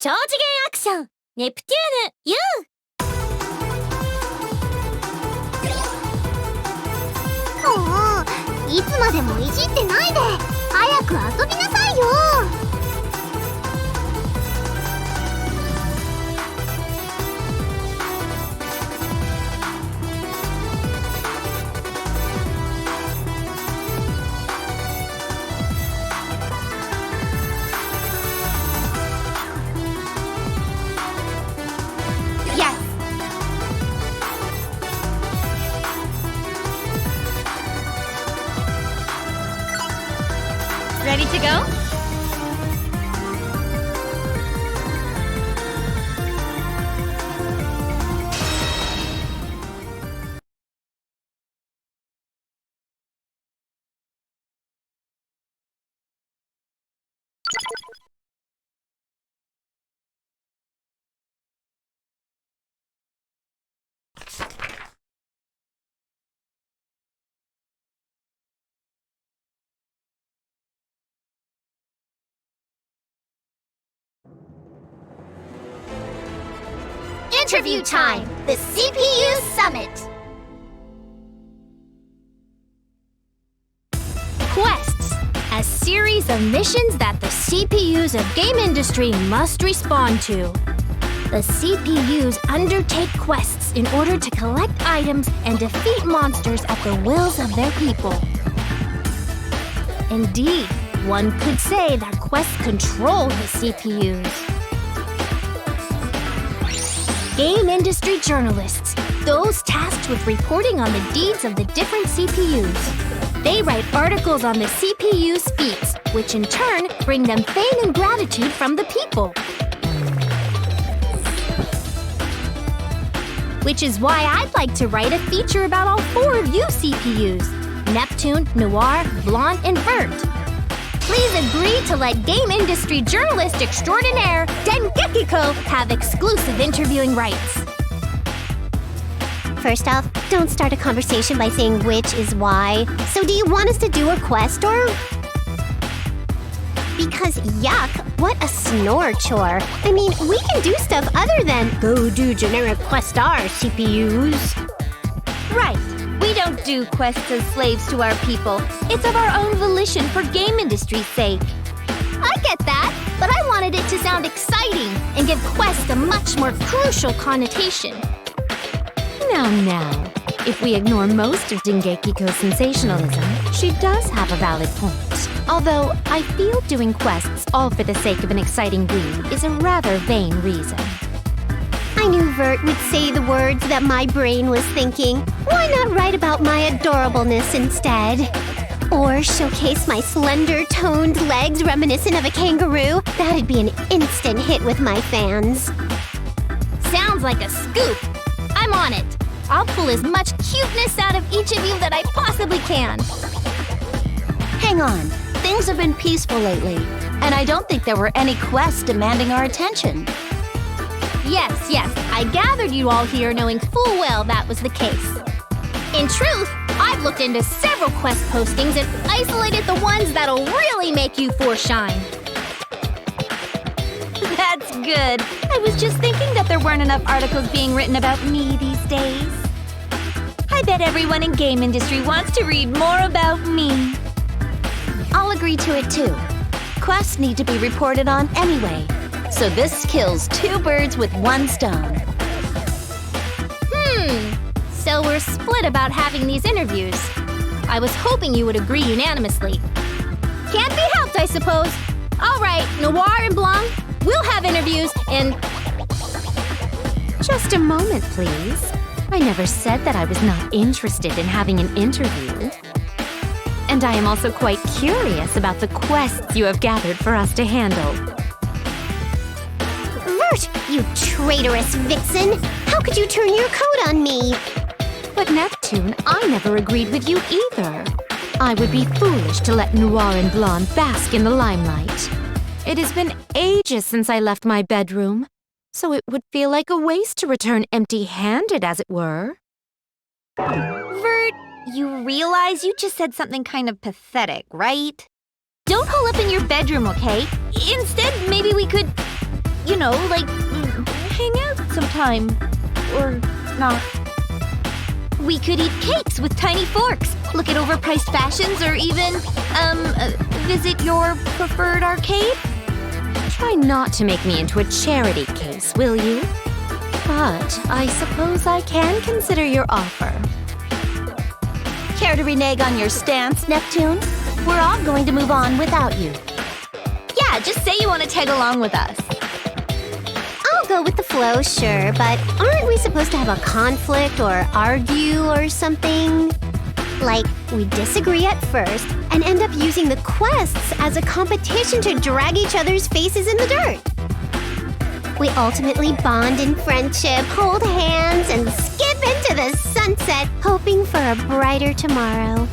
超次元アクションネプテューヌ U。 もういつまでもいじってないで早く遊びなさいよ。Ready to go? Interview time! The CPU Summit! Quests, a series of missions that the CPUs of game industry must respond to. The CPUs undertake quests in order to collect items and defeat monsters at the wills of their people. Indeed, one could say that quests control the CPUs. Game industry journalists, those tasked with reporting on the deeds of the different CPUs. They write articles on the CPU's feats, which in turn bring them fame and gratitude from the people. Which is why I'd like to write a feature about all 4 of you CPUs, Neptune, Noir, Blonde, and Vert. Please agree to let game industry journalist extraordinaire Dengekiko have exclusive interviewing rights. First off, don't start a conversation by saying which is why. So do you want us to do a quest or... Because yuck, what a snore chore. I mean, we can do stuff other than go do generic quest R, CPUs. Right. We don't do quests as slaves to our people. It's of our own volition for game industry's sake. I get that, but I wanted it to sound exciting and give quests a much more crucial connotation. Now, if we ignore most of Dengekiko's sensationalism, she does have a valid point. Although, I feel doing quests all for the sake of an exciting read is a rather vain reason. I knew Vert would say the words that my brain was thinking. Why not write about my adorableness instead? Or showcase my slender, toned legs reminiscent of a kangaroo? That'd be an instant hit with my fans. Sounds like a scoop. I'm on it. I'll pull as much cuteness out of each of you that I possibly can. Hang on. Things have been peaceful lately, and I don't think there were any quests demanding our attention. Yes, I gathered you all here knowing full well that was the case. In truth, I've looked into several quest postings and isolated the ones that'll really make you shine. That's good. I was just thinking that there weren't enough articles being written about me these days. I bet everyone in game industry wants to read more about me. I'll agree to it too. Quests need to be reported on anyway. So this kills 2 birds with 1 stone. So we're split about having these interviews. I was hoping you would agree unanimously. Can't be helped, I suppose. All right, Noir and Blonde, we'll have interviews and... Just a moment, please. I never said that I was not interested in having an interview. And I am also quite curious about the quests you have gathered for us to handle. Vert, you traitorous vixen! How could you turn your coat on me? But Neptune, I never agreed with you either. I would be foolish to let Noir and Blonde bask in the limelight. It has been ages since I left my bedroom, so it would feel like a waste to return empty-handed, as it were. Vert, you realize you just said something kind of pathetic, right? Don't hole up in your bedroom, okay? Instead, maybe we could... you know, like, hang out sometime. Or not. We could eat cakes with tiny forks, look at overpriced fashions, or even, visit your preferred arcade. Try not to make me into a charity case, will you? But I suppose I can consider your offer. Care to renege on your stance, Neptune? We're all going to move on without you. Yeah, just say you want to tag along with us. I'll go with the flow, sure, but aren't we supposed to have a conflict or argue or something? Like, we disagree at first and end up using the quests as a competition to drag each other's faces in the dirt. We ultimately bond in friendship, hold hands, and skip into the sunset, hoping for a brighter tomorrow.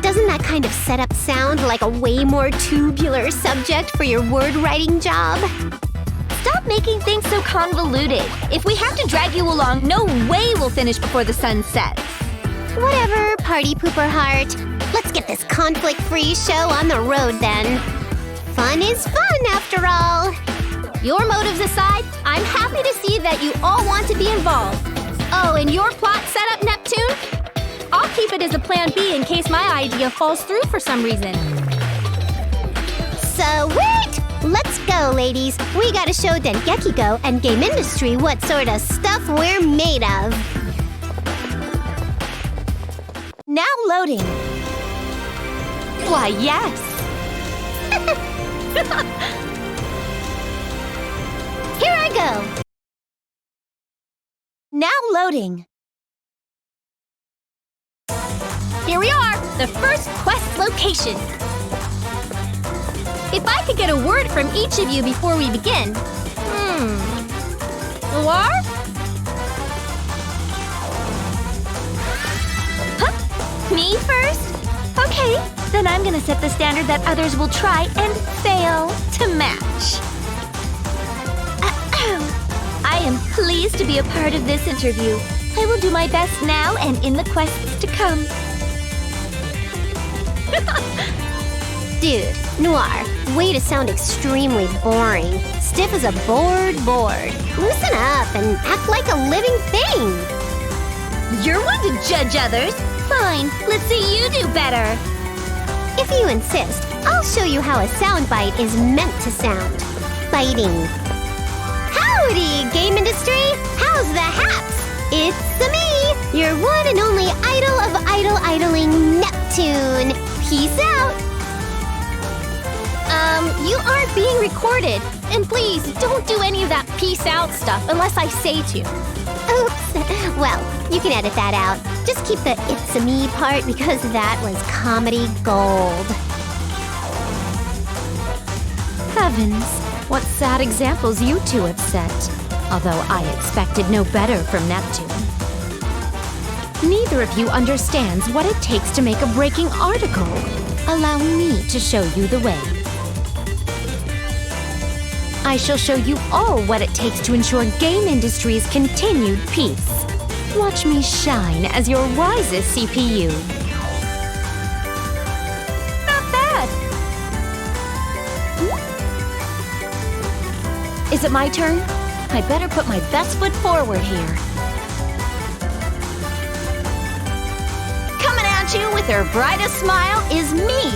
Doesn't that kind of setup sound like a way more tubular subject for your word-writing job? Stop making things so convoluted. If we have to drag you along, no way we'll finish before the sun sets. Whatever, party pooper heart. Let's get this conflict-free show on the road then. Fun is fun, after all. Your motives aside, I'm happy to see that you all want to be involved. Oh, and your plot setup, Neptune? I'll keep it as a plan B in case my idea falls through for some reason. Sweet! Let's go, ladies. We gotta show Dengekigo and game industry what sort of stuff we're made of. Now loading. Why, yes. Here I go. Now loading. Here we are, the first quest location. If I could get a word from each of you before we begin. Noir? Huh? Me first? Okay, then I'm gonna set the standard that others will try and fail to match. I am pleased to be a part of this interview. I will do my best now and in the quests to come. Dude, Noir, way to sound extremely boring. Stiff as a board. Loosen up and act like a living thing. You're one to judge others. Fine, let's see you do better. If you insist, I'll show you how a soundbite is meant to sound. Biting. Howdy, game industry! How's the haps? It's me, your one and only idol of idling Neptune. Peace out. You aren't being recorded. And please, don't do any of that peace out stuff unless I say to. Oops. Well, you can edit that out. Just keep the it's-a me part because that was comedy gold. Heavens, what sad examples you two have set. Although I expected no better from Neptune. Neither of you understands what it takes to make a breaking article. Allow me to show you the way. I shall show you all what it takes to ensure game industry's continued peace. Watch me shine as your wisest CPU. Not bad. Is it my turn? I better put my best foot forward here. Coming at you with her brightest smile is me,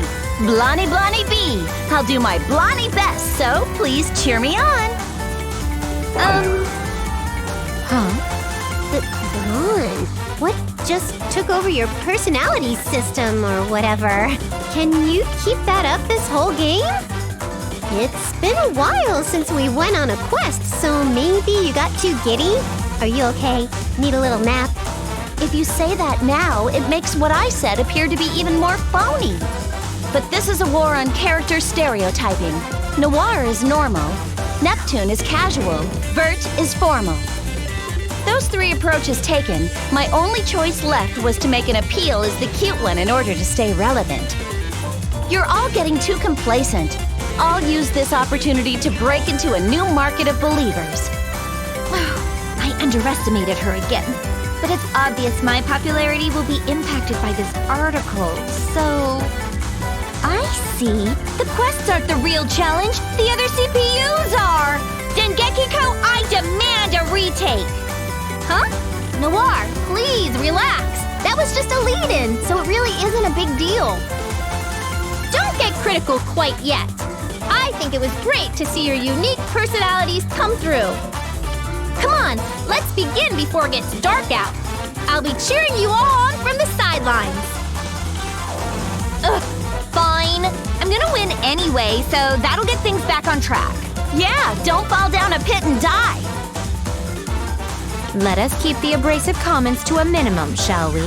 Blondie B. I'll do my Blondie best, so please cheer me on. Blonde, what just took over your personality system or whatever? Can you keep that up this whole game? It's been a while since we went on a quest, so maybe you got too giddy? Are you okay? Need a little nap? If you say that now, it makes what I said appear to be even more phony. But this is a war on character stereotyping. Noir is normal, Neptune is casual, Vert is formal. Those three approaches taken, my only choice left was to make an appeal as the cute one in order to stay relevant. You're all getting too complacent. I'll use this opportunity to break into a new market of believers. I underestimated her again. But it's obvious my popularity will be impacted by this article, so... I see. The quests aren't the real challenge. The other CPUs are! Dengeki Noir, please relax. That was just a lead-in, so it really isn't a big deal. Don't get critical quite yet. I think it was great to see your unique personalities come through. Come on, let's begin before it gets dark out. I'll be cheering you all on from the sidelines. Ugh, fine. I'm gonna win anyway, so that'll get things back on track. Yeah, don't fall down a pit and die. Let us keep the abrasive comments to a minimum, shall we?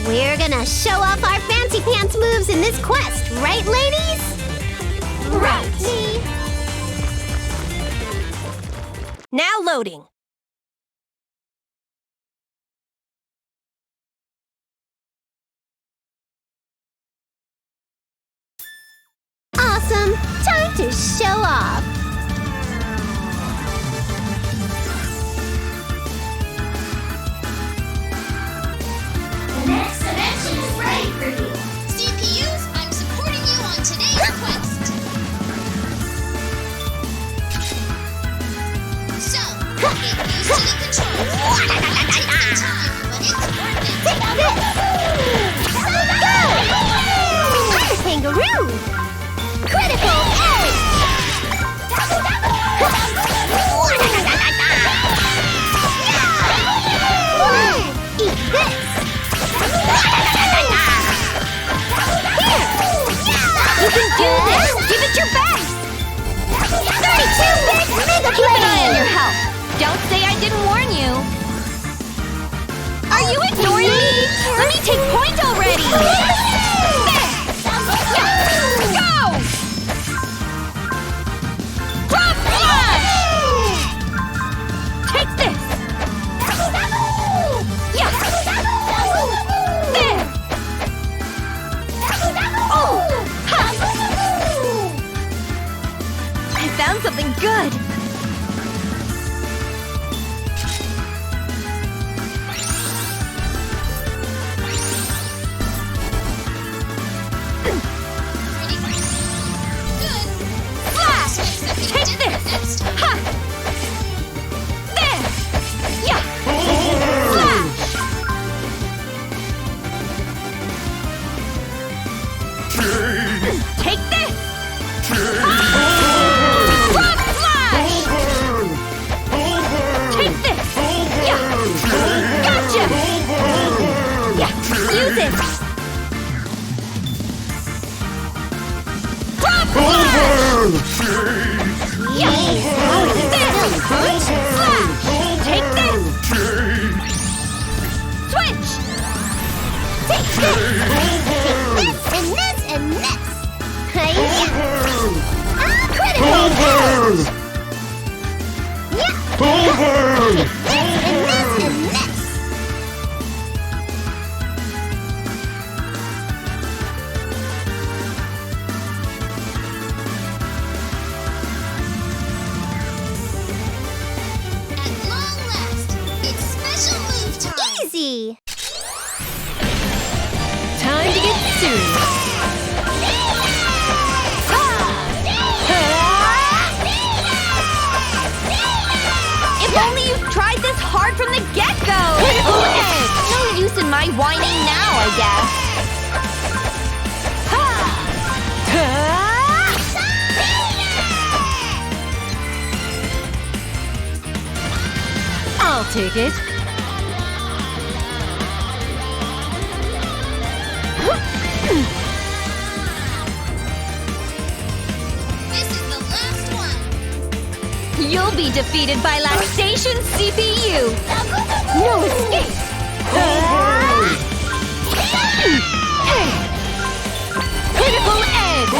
We're gonna show off our fancy pants moves in this quest, right, ladies? Right. Now loading. Awesome! Time to show off! The next dimension is ready for you. CPUs, I'm supporting you on today's quest. So, get used to the controls. Take your time, but it's worth it. I'm a kangaroo! Critical edge! Eat this! Here! You can do this! Give it your best! 32-bit Mega Keep an eye on your health. Don't say I didn't warn you. Are you ignoring me? Let me take point already! Go! Drop flash! Take this! Yeah! There! Oh! Ha! I found something good! Flash! Take this! Ha! There! Yeah! Flash! Take this! Rock flash! Take this! Yeah! Gotcha! Yeah! Use it! Rock flash! Yeah! This! Flash! Take this! Switch! Take this! Take this and this and this! Hi-ya! Critical edge! Yeah! Take this and this and this! At long last, it's special move time. Easy! Time to get serious. If only you tried this hard from the get-go! Critical edge! No use in my whining now, I guess. I'll take it. This is the last one. You'll be defeated by last station CPU! No escape! Critical edge!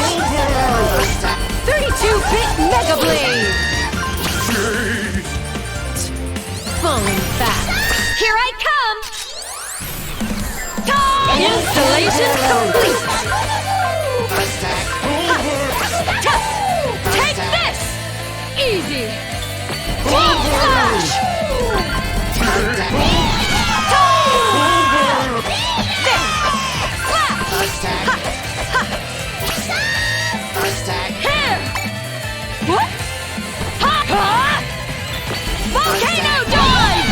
32-bit Mega Blade! Falling fast. Here I come! Installation complete! Take this! Easy! Flash! Here! What? Ha! Volcano dive!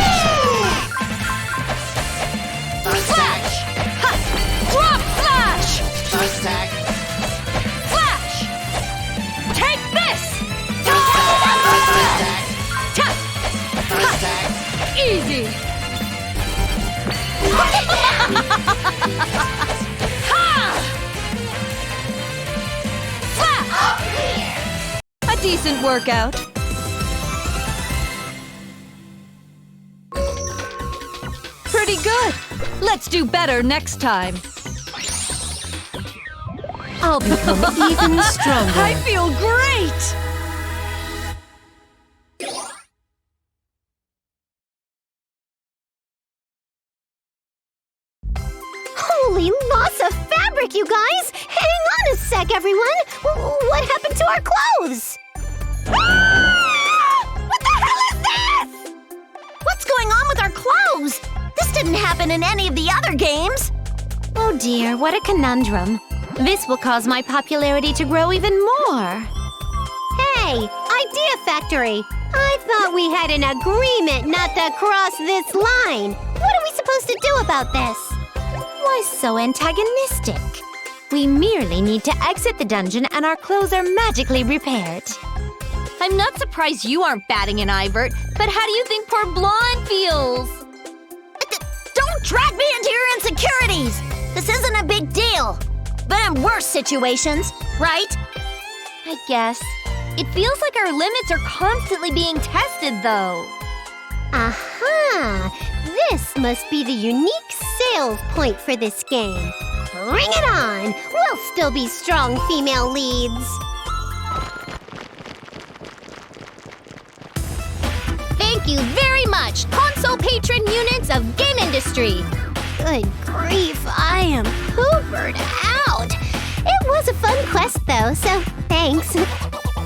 crazy! A decent workout. Pretty good. Let's do better next time. I'll become even stronger. I feel great! Holy loss of fabric, you guys! Hang on a sec, everyone! What happened to our clothes? Ah! What the hell is this? What's going on with our clothes? This didn't happen in any of the other games. Oh dear, what a conundrum. This will cause my popularity to grow even more. Hey, Idea Factory! I thought we had an agreement not to cross this line. What are we supposed to do about this? Why so antagonistic? We merely need to exit the dungeon and our clothes are magically repaired. I'm not surprised you aren't batting an eye, Vert, but how do you think poor Blonde feels? Don't drag me into your insecurities! This isn't a big deal. But in worse situations, right? I guess. It feels like our limits are constantly being tested, though. Aha! This must be the unique sales point for this game. Bring it on! We'll still be strong female leads. Thank you very much, console patron units of game industry. Good grief, I am hoovered out. It was a fun quest, though, so thanks.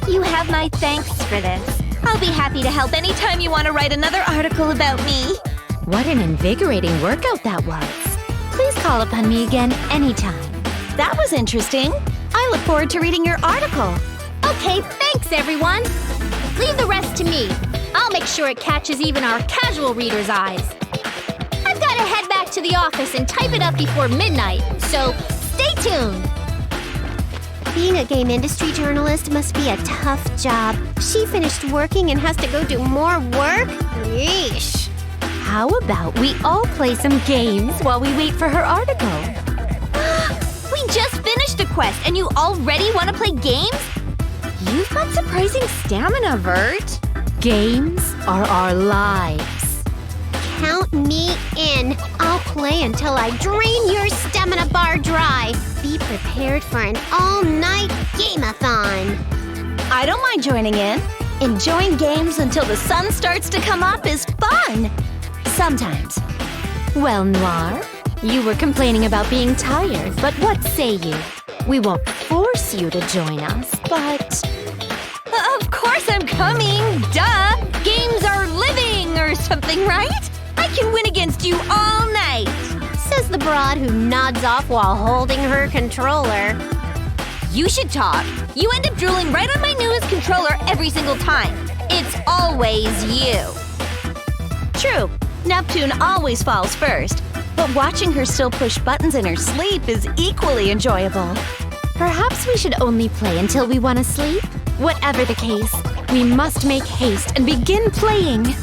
You have my thanks for this. I'll be happy to help anytime you want to write another article about me. What an invigorating workout that was. Please call upon me again anytime. That was interesting. I look forward to reading your article. Okay, thanks everyone. Leave the rest to me. I'll make sure it catches even our casual readers' eyes. I've got to head back to the office and type it up before midnight, so stay tuned. Being a game industry journalist must be a tough job. She finished working and has to go do more work? Yeesh. How about we all play some games while we wait for her article? We just finished a quest and you already want to play games? You've got surprising stamina, Vert. Games are our lives. Count me in. I'll play until I drain your stamina bar dry. Be prepared for an all-night game-a-thon. I don't mind joining in. Enjoying games until the sun starts to come up is fun. Sometimes. Well, Noir, you were complaining about being tired, but what say you? We won't force you to join us, but... Of course I'm coming, duh! Games are living or something, right? I can win against you all night! Says the broad who nods off while holding her controller. You should talk. You end up drooling right on my newest controller every single time. It's always you. True. Neptune always falls first, but watching her still push buttons in her sleep is equally enjoyable. Perhaps we should only play until we want to sleep? Whatever the case, we must make haste and begin playing.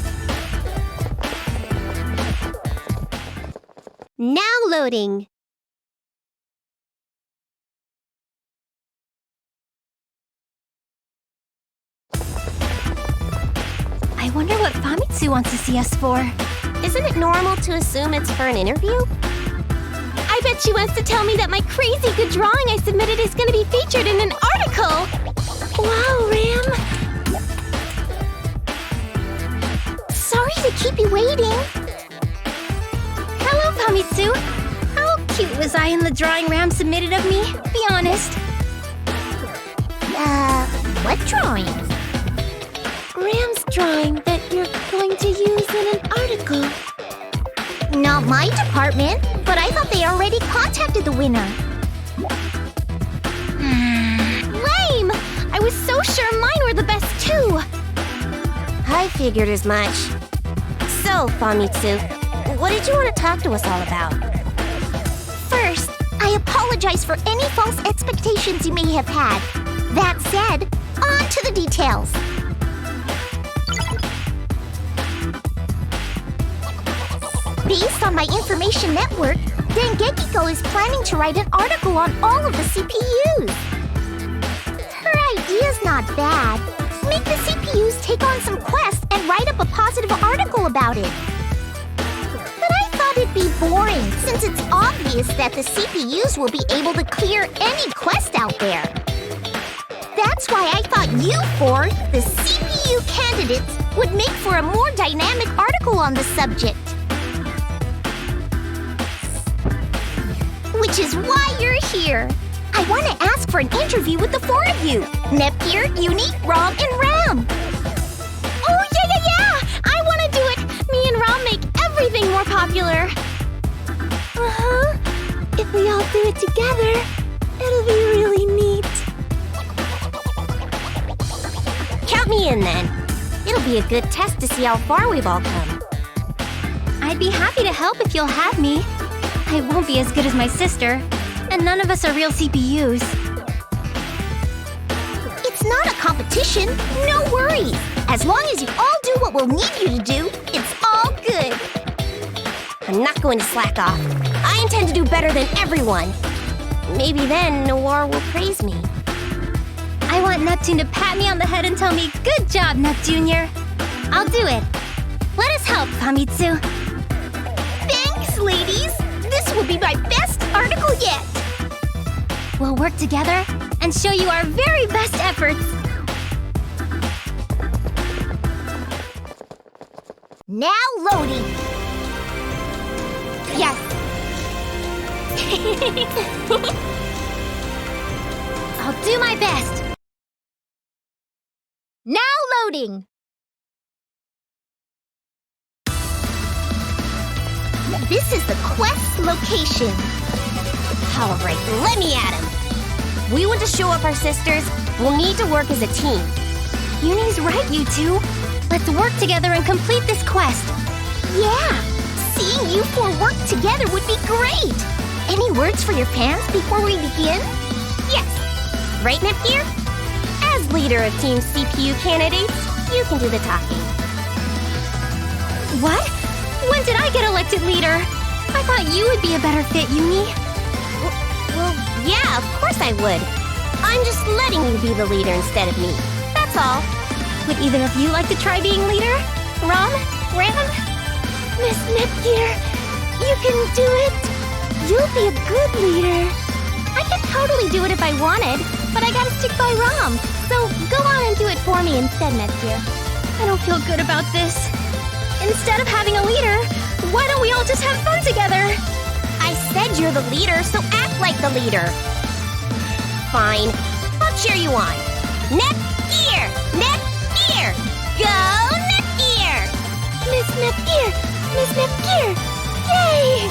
Now loading. I wonder what Famitsu wants to see us for. Isn't it normal to assume it's for an interview? I bet she wants to tell me that my crazy good drawing I submitted is going to be featured in an article. Wow, Ram. Sorry to keep you waiting. Hello, Famitsu. How cute was I in the drawing Ram submitted of me? Be honest. What drawing? Ram's drawing that you're going to use in an article. Not my department, but I thought they already contacted the winner. Lame! I was so sure mine were the best too. I figured as much. So, Famitsu, what did you want to talk to us all about? First, I apologize for any false expectations you may have had. That said, on to the details. Based on my information network, Dengekiko is planning to write an article on all of the CPUs. Her idea's not bad. Make the CPUs take on some quests and write up a positive article about it. But I thought it'd be boring, since it's obvious that the CPUs will be able to clear any quest out there. That's why I thought you four, the CPU candidates, would make for a more dynamic article on the subject. Which is why you're here. I want to ask for an interview with the four of you. Nepgear, Uni, Rom, and Ram. Oh, yeah! I want to do it! Me and Ram make everything more popular. Uh-huh. If we all do it together, it'll be really neat. Count me in, then. It'll be a good test to see how far we've all come. I'd be happy to help if you'll have me. I won't be as good as my sister, and none of us are real CPUs. It's not a competition, no worries. As long as you all do what we'll need you to do, it's all good. I'm not going to slack off. I intend to do better than everyone. Maybe then Noir will praise me. I want Neptune to pat me on the head and tell me, "Good job, Neptunier." I'll do it. Let us help, Famitsu. Thanks, ladies. This will be my best article yet. We'll work together and show you our very best efforts. Now loading. Yes. I'll do my best. Now loading. This is the quest location. All right, let me at him. We want to show up our sisters. We'll need to work as a team. Uni's right, you two. Let's work together and complete this quest. Yeah, seeing you four work together would be great. Any words for your fans before we begin? Yes. Right, Nepgear? As leader of Team CPU candidates, you can do the talking. What? When did I get elected leader? I thought you would be a better fit, Uni. Well, yeah, of course I would. I'm just letting you be the leader instead of me. That's all. Would either of you like to try being leader? Ram? Ram? Miss Nepgear, you can do it. You'll be a good leader. I could totally do it if I wanted, but I gotta stick by Ram. So go on and do it for me instead, Nepgear. I don't feel good about this. Instead of having a leader, why don't we all just have fun together? I said you're the leader, so act like the leader. Fine. I'll cheer you on. Nepgear! Nepgear! Go Nepgear! Miss Nepgear! Miss Nepgear! Yay!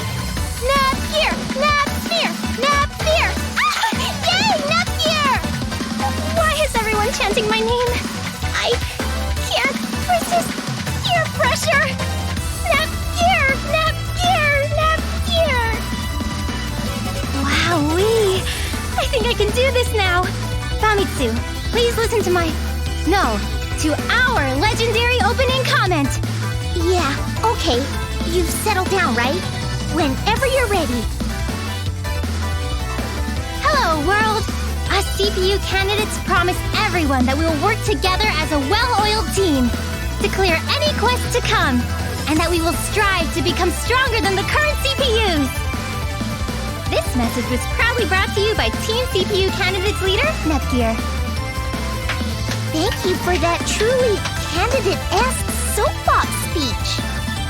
Nepgear! Nepgear! Nepgear! Ah! Yay! Nepgear! Why is everyone chanting my name? I can't resist peer pressure! Nepgear! Nepgear! Nepgear! Wowee! I think I can do this now! Famitsu, please listen to to our legendary opening comment! Yeah, okay. You've settled down, right? Whenever you're ready. Hello, world! Us CPU candidates promise everyone that we will work together as a well-oiled team to clear any quest to come, and that we will strive to become stronger than the current CPUs. This message was proudly brought to you by Team CPU Candidates Leader, Nepgear. Thank you for that truly candidate-esque soapbox speech.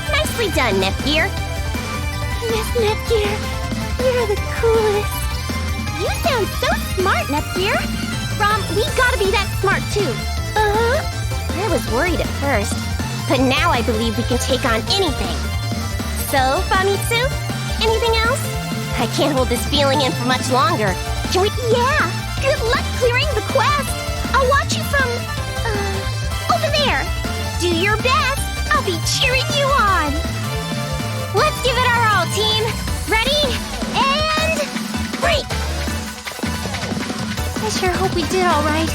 Nicely done, Nepgear. Miss Nepgear, you're the coolest. You sound so smart, Nepgear. Rom, we gotta be that smart too. I was worried at first, but now I believe we can take on anything. So, Famitsu, anything else? I can't hold this feeling in for much longer. Can we? Yeah! Good luck clearing the quest! I'll watch you from, over there. Do your best. I'll be cheering you on. Let's give it our all, team. Ready? And break! I sure hope we did all right.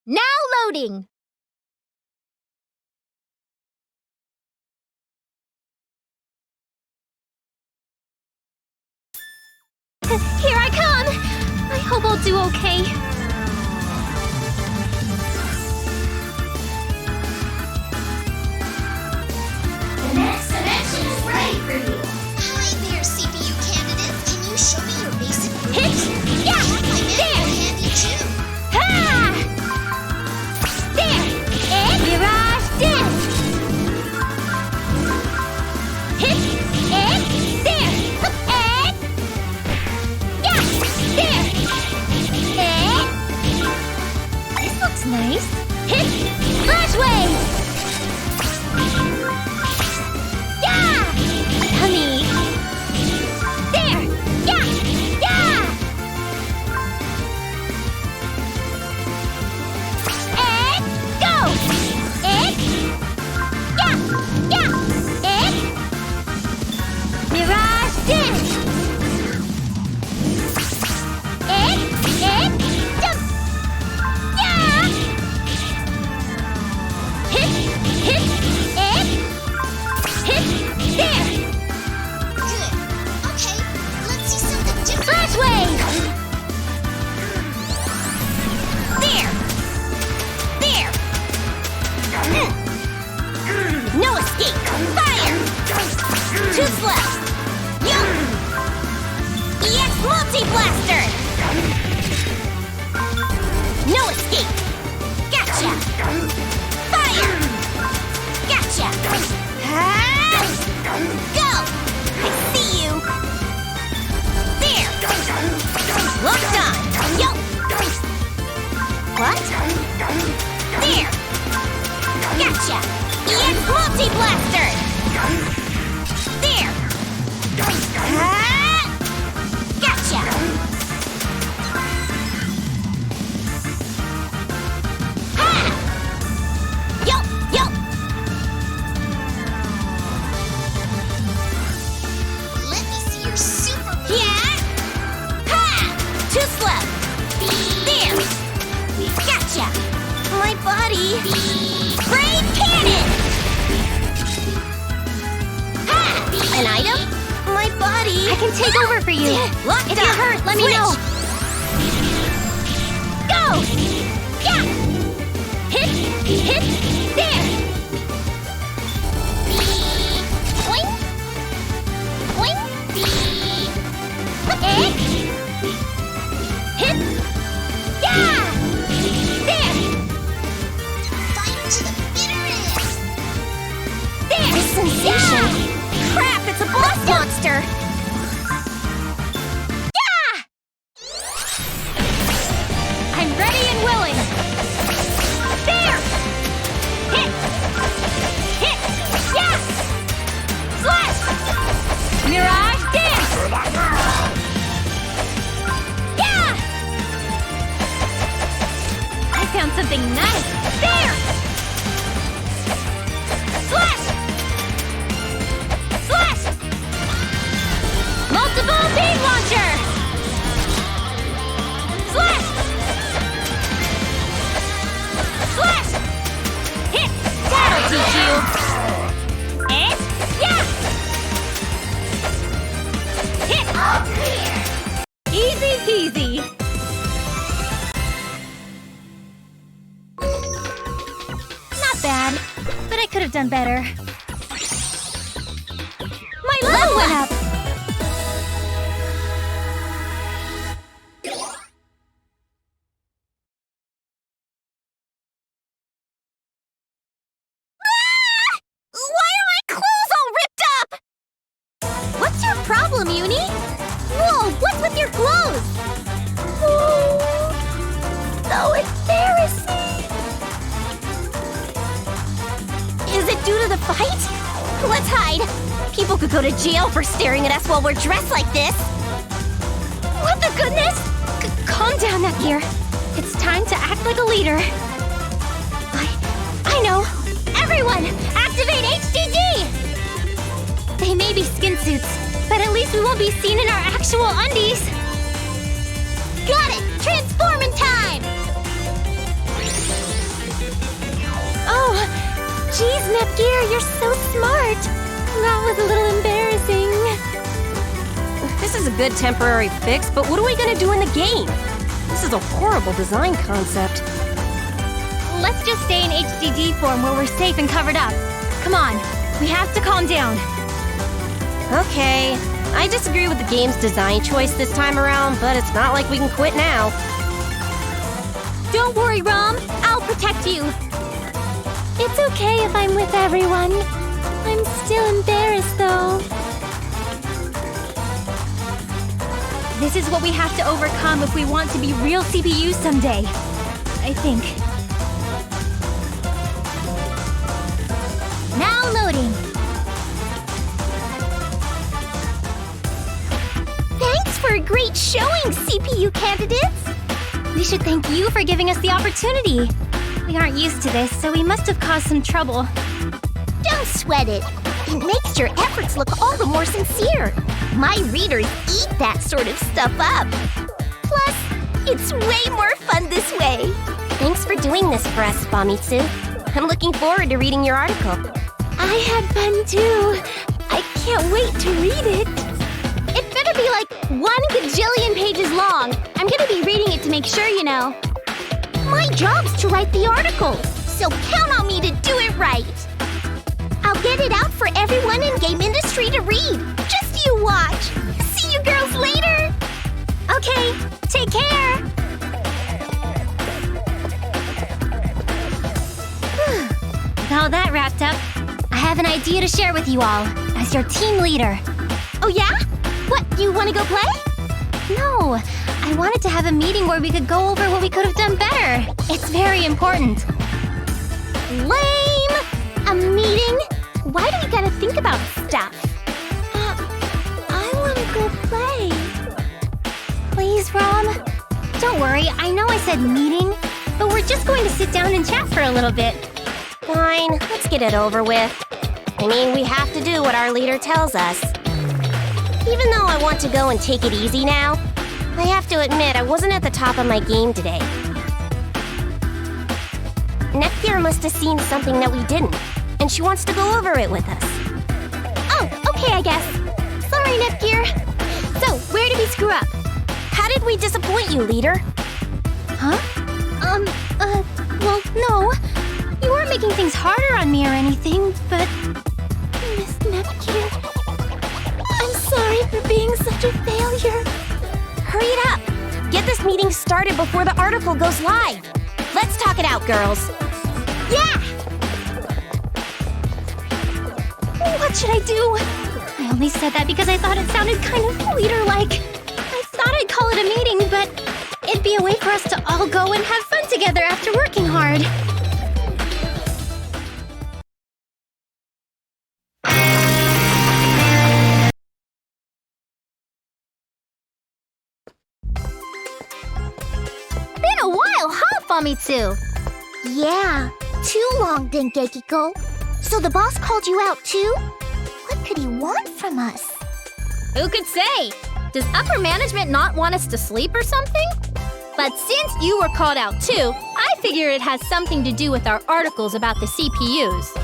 Now loading! Famitsu okay? The next dimension is ready for you. Hi there, CPU candidate. Can you show me your basic moves? Hit! Yeah! I have my There! manual handy too. Ha! There! And Mirage Dance! Hit! And there! And... Yeah! There! And... This looks nice. Hit! Flash Wave! Yeah! Honey! There! Yeah! Yeah! And go! And yeah! Yeah! And Mirage Dance! And jump! Yeah! Hit! And hit! There! Good. Okay, let's see something different. Flash Wave! There! There! No escape! Fire! Two slaps! Yup! EX Multi-Blaster! No escape! Gotcha! Fire! Gotcha! Ah! Go! I see you! There! Locked on! Yup! What? There! Gotcha! EX Multi-Blaster! There! Ah! Gotcha! Ha! Yup! Yup! Let me see your super move. Yeah! Ha! Two slap! There! Gotcha! My body! Brain cannon! Ha! An item? My body! I can take over for you. Locked If you're up. hurt, let me Switch. know. Go! Yeah! Hit! There! Boing! Boing! And hit! Yeah! There! Fight to the bitter end. There! This sensation. Yeah! Crap, it's a boss monster! Yeah! I'm ready and willing! There! Hit! Hit! Yeah! Slash! Mirage Dance! Yeah! I found something nice! There! Slash! Slash! Multiple beam launcher! Slash! Slash! Hit! That'll teach you! And yeah! Hit! Easy peasy! Not bad, but I could have done better. My level went up! Why are my clothes all ripped up? What's your problem, Uni? Whoa, what's with your clothes? Oh, so embarrassing. Is it due to the fight? Let's hide. People could go to jail for staring at us while we're dressed like this. What the goodness? Calm down, Netgear. It's time to act like a leader. I know. Everyone, activate HDD! They may be skin suits, but at least we won't be seen in our actual undies. Got it! Transforming time! Oh, geez, Nepgear, you're so smart. That was a little embarrassing. This is a good temporary fix, but what are we gonna do in the game? This is a horrible design concept. Let's just stay in HDD form where we're safe and covered up. Come on, we have to calm down. Okay, I disagree with the game's design choice this time around, but it's not like we can quit now. Don't worry, Rom. I'll protect you. It's okay if I'm with everyone. I'm still embarrassed, though. This is what we have to overcome if we want to be real CPUs someday. I think. Now loading. Thanks for a great showing, CPU candidates! We should thank you for giving us the opportunity. We aren't used to this, so we must have caused some trouble. Don't sweat it. It makes your efforts look all the more sincere. My readers eat that sort of stuff up. Plus, it's way more fun this way. Thanks for doing this for us, Famitsu. I'm looking forward to reading your article. I had fun too. I can't wait to read it. It better be like 1 gajillion pages long. I'm gonna be reading it to make sure, you know. My job's to write the article, so count on me to do it right. I'll get it out for everyone in game industry to read. Just you watch. See you girls later. Okay, take care. With all that wrapped up, I have an idea to share with you all as your team leader. Oh yeah? What, you want to go play? No, I wanted to have a meeting where we could go over what we could have done better. It's very important. Lame! A meeting? Why do we gotta think about stuff? I wanna go play. Please, Rom. Don't worry, I know I said meeting, but we're just going to sit down and chat for a little bit. Fine, let's get it over with. I mean, we have to do what our leader tells us. Even though I want to go and take it easy now, I have to admit I wasn't at the top of my game today. Neptune must have seen something that we didn't, and she wants to go over it with us. Oh, okay, I guess. Sorry, Nepgear. So, where did we screw up? How did we disappoint you, leader? Huh? Well, no. You weren't making things harder on me or anything, but... Miss Nepgear, I'm sorry for being such a failure. Hurry it up! Get this meeting started before the article goes live. Let's talk it out, girls. Yeah! What should I do? I only said that because I thought it sounded kind of leader-like. I thought I'd call it a meeting, but it'd be a way for us to all go and have fun together after working hard. Been a while, huh, Famitsu? Yeah, too long, Dengekiko. So the boss called you out too? What could he want from us? Who could say? Does upper management not want us to sleep or something? But since you were called out too, I figure it has something to do with our articles about the CPUs.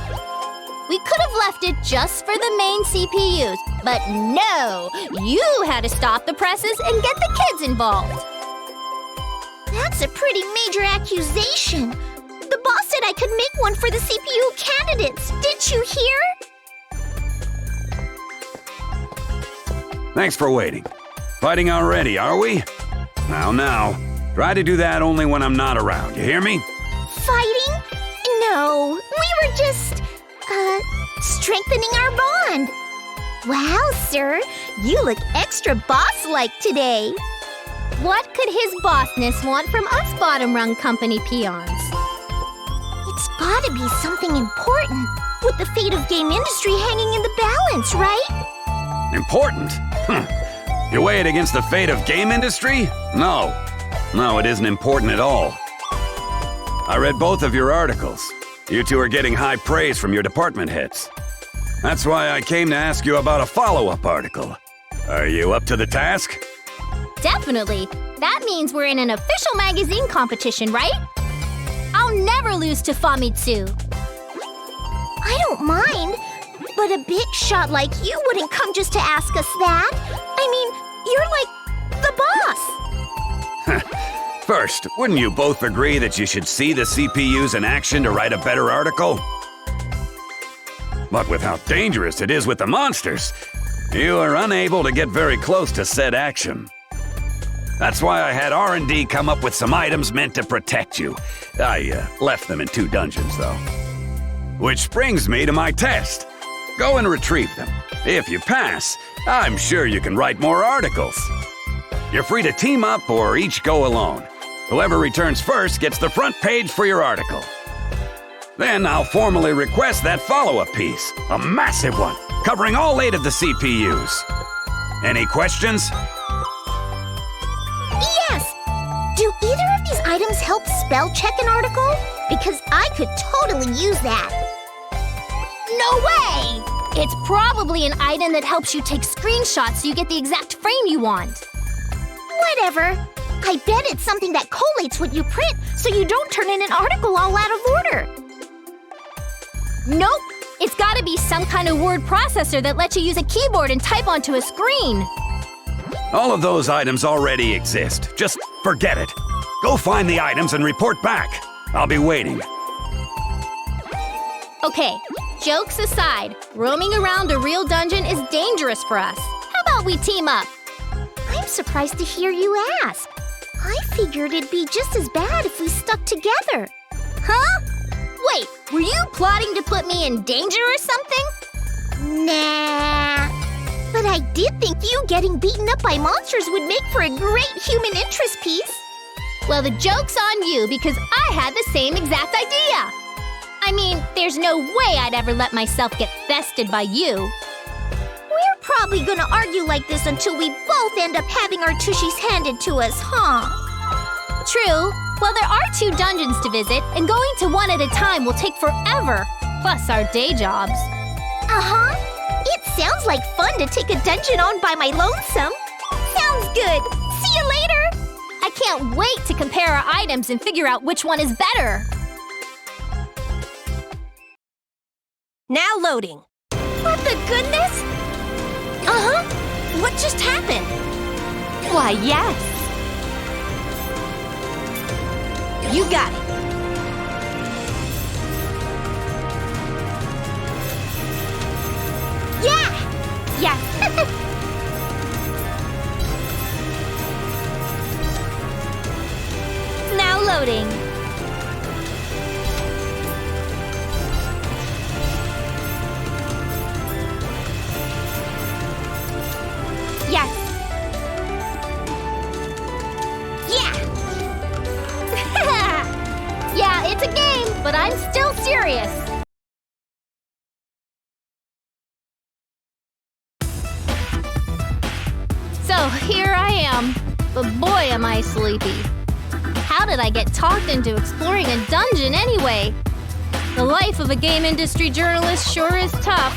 We could have left it just for the main CPUs, but no! You had to stop the presses and get the kids involved. That's a pretty major accusation. The boss said I could make one for the CPU candidates. Did you hear? Thanks for waiting. Fighting already, are we? Now. Try to do that only when I'm not around, you hear me? Fighting? No, we were just, strengthening our bond. Wow, sir, you look extra boss-like today. What could his bossness want from us bottom-rung company peons? It's gotta be something important, with the fate of game industry hanging in the balance, right? Important? You weigh it against the fate of game industry? No, it isn't important at all. I read both of your articles. You two are getting high praise from your department heads. That's why I came to ask you about a follow-up article. Are you up to the task? Definitely. That means we're in an official magazine competition, right? I'll never lose to Famitsu. I don't mind, but a big shot like you wouldn't come just to ask us that. I mean, you're like the boss. First, wouldn't you both agree that you should see the CPUs in action to write a better article? But with how dangerous it is with the monsters, you are unable to get very close to said action. That's why I had R&D come up with some items meant to protect you. I left them in 2 dungeons, though. Which brings me to my test. Go and retrieve them. If you pass, I'm sure you can write more articles. You're free to team up or each go alone. Whoever returns first gets the front page for your article. Then I'll formally request that follow-up piece, a massive one, covering all 8 of the CPUs. Any questions? Yes! Do either of these items help spell check an article? Because I could totally use that. No way! It's probably an item that helps you take screenshots so you get the exact frame you want. Whatever. I bet it's something that collates what you print so you don't turn in an article all out of order. Nope! It's gotta be some kind of word processor that lets you use a keyboard and type onto a screen. All of those items already exist. Just forget it. Go find the items and report back. I'll be waiting. Okay, jokes aside, roaming around a real dungeon is dangerous for us. How about we team up? I'm surprised to hear you ask. I figured it'd be just as bad if we stuck together. Huh? Wait, were you plotting to put me in danger or something? Nah. But I did think you getting beaten up by monsters would make for a great human interest piece. Well, the joke's on you because I had the same exact idea. I mean, there's no way I'd ever let myself get bested by you. We're probably gonna argue like this until we both end up having our tushies handed to us, huh? True. Well, there are 2 dungeons to visit, and going to one at a time will take forever, plus our day jobs. Uh-huh. It sounds like fun to take a dungeon on by my lonesome. Sounds good. See you later. I can't wait to compare our items and figure out which one is better. Now loading. What the goodness? Uh-huh. What just happened? Why, yes. You got it. Yeah! Yes. Now loading. Yes. Yeah, it's a game, but I'm still serious. So here I am, but boy am I sleepy. How did I get talked into exploring a dungeon anyway? The life of a game industry journalist sure is tough.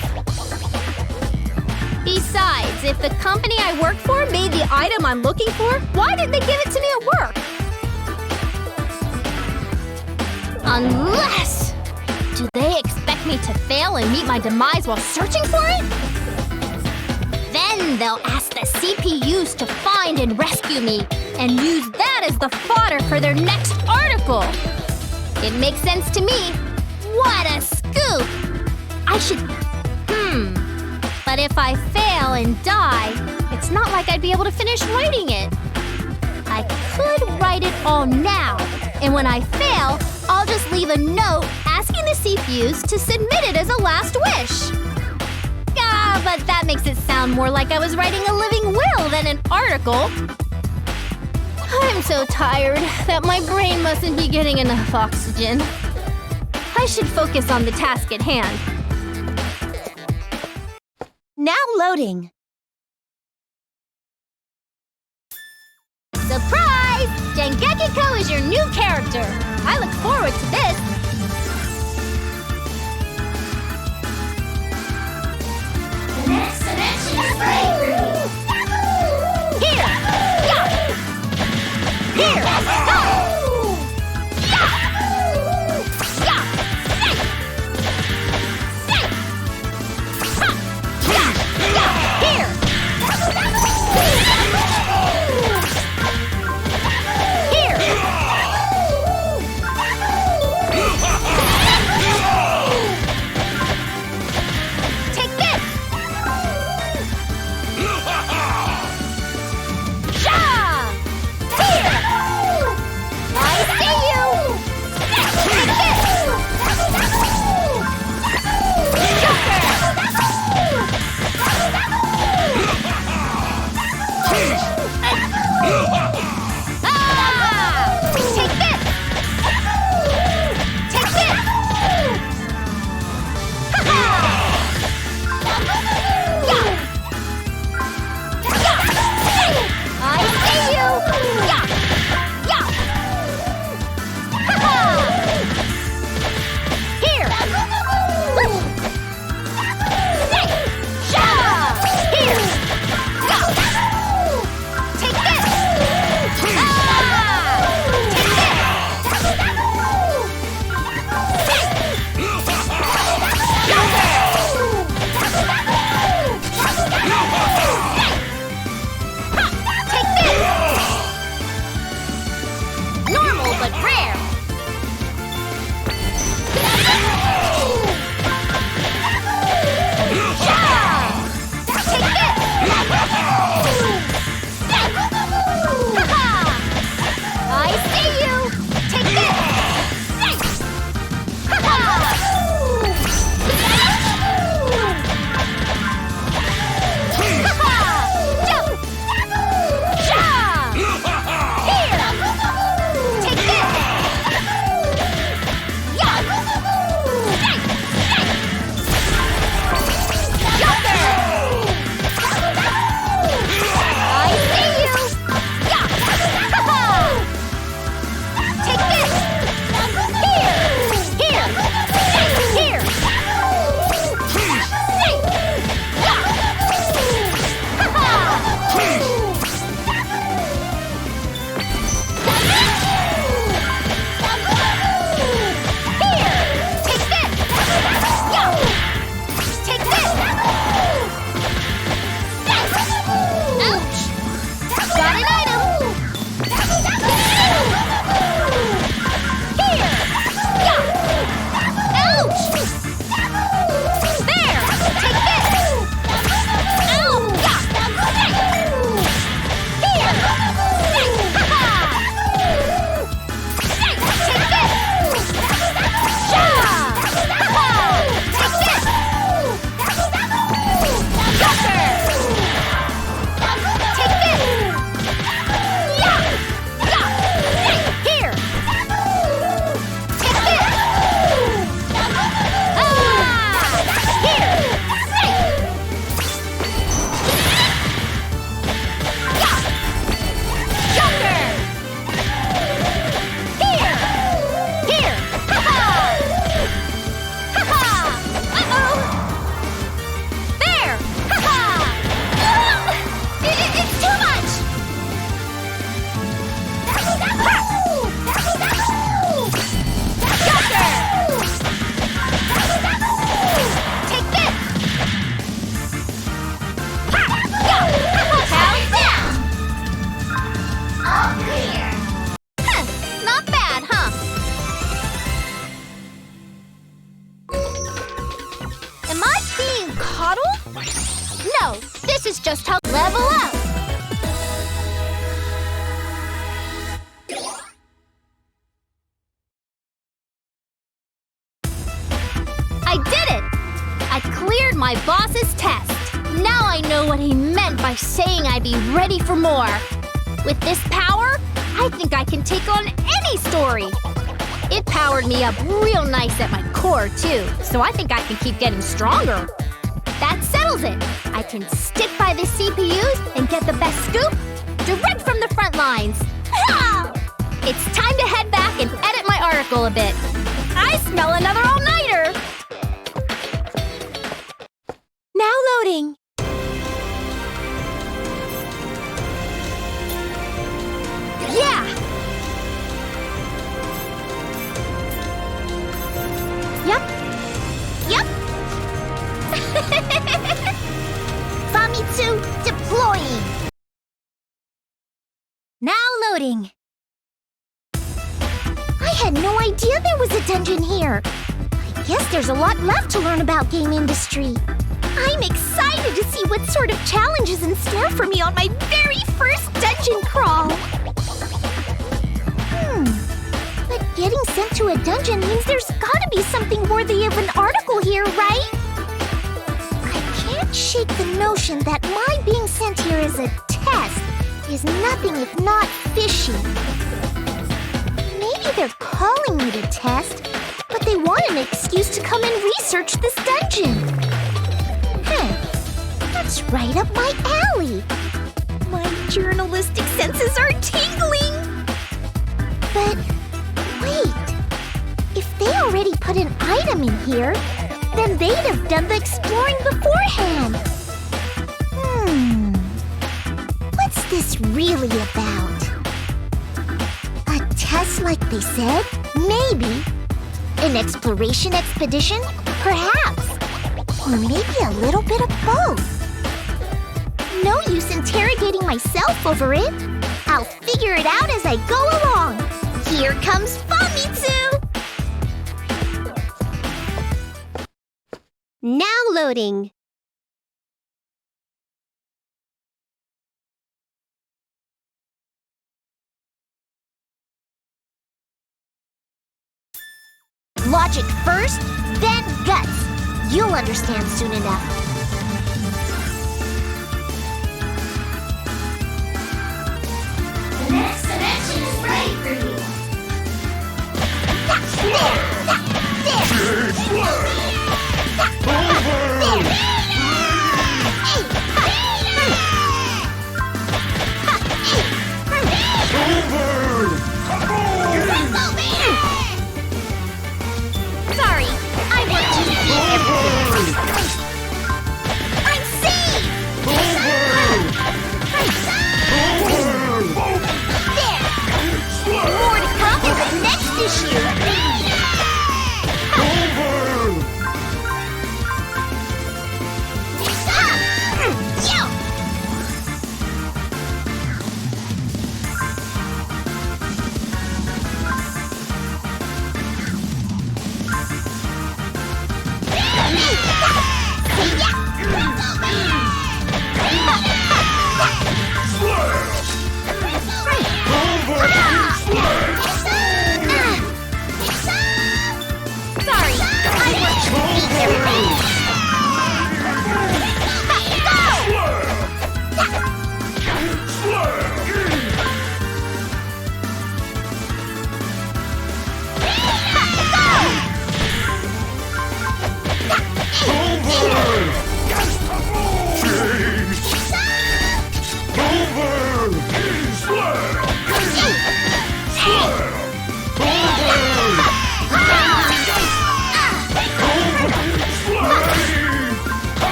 Besides, if the company I work for made the item I'm looking for, why didn't they give it to me at work? Unless... do they expect me to fail and meet my demise while searching for it? Then they'll ask the CPUs to find and rescue me, and use that as the fodder for their next article. It makes sense to me. What a scoop! I should... But if I fail and die, it's not like I'd be able to finish writing it. I could write it all now, and when I fail, I'll just leave a note asking the CPUs to submit it as a last wish. Ah, but that makes it sound more like I was writing a living will than an article. I'm so tired that my brain mustn't be getting enough oxygen. I should focus on the task at hand. Now loading. Surprise! Dengekiko is your new character. I look forward to this. The next dimension is ready for you. Here! Yeah! Here! Go! Yeah! Yeah! Say! Ha! Yeah! Yeah! Here! Here! No, this is just how level up. I did it! I cleared my boss's test. Now I know what he meant by saying I'd be ready for more. With this power, I think I can take on any story. It powered me up real nice at my core, too, so I think I can keep getting stronger. That settles it. I can stick by the CPUs and get the best scoop direct from the front lines. Ha! It's time to head back and edit my article a bit. I smell another all-nighter. Now loading. Yeah! Yep. Famitsu deploying. Now loading. I had no idea there was a dungeon here. I guess there's a lot left to learn about game industry. I'm excited to see what sort of challenges in store for me on my very first dungeon crawl. But getting sent to a dungeon means there's gotta be something worthy of an article here, right? I can't shake the notion that my being sent here as a test is nothing if not fishy. Maybe they're calling me to test, but they want an excuse to come and research this dungeon. That's right up my alley. My journalistic senses are tingling. But wait, if they already put an item in here, then they'd have done the exploring beforehand. What's this really about? A test like they said? Maybe. An exploration expedition? Perhaps. Or maybe a little bit of both. No use interrogating myself over it. I'll figure it out as I go along. Here comes Famitsu! Now loading. Logic first, then guts. You'll understand soon enough. The next dimension is ready for you. Sorry, I want you to eat everything. I'm saved! There! More to come in the next issue! Sorry, I want you to eat everything.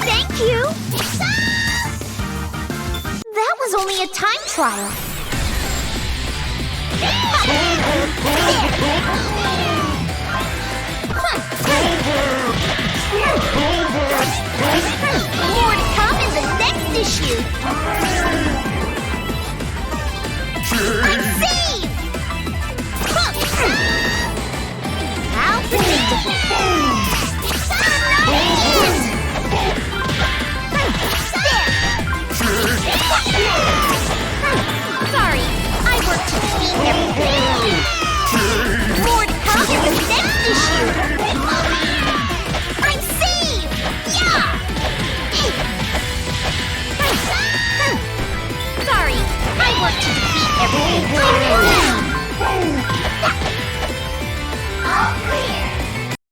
Thank you. That was only a time trial. More to come in the next issue. I'm saved!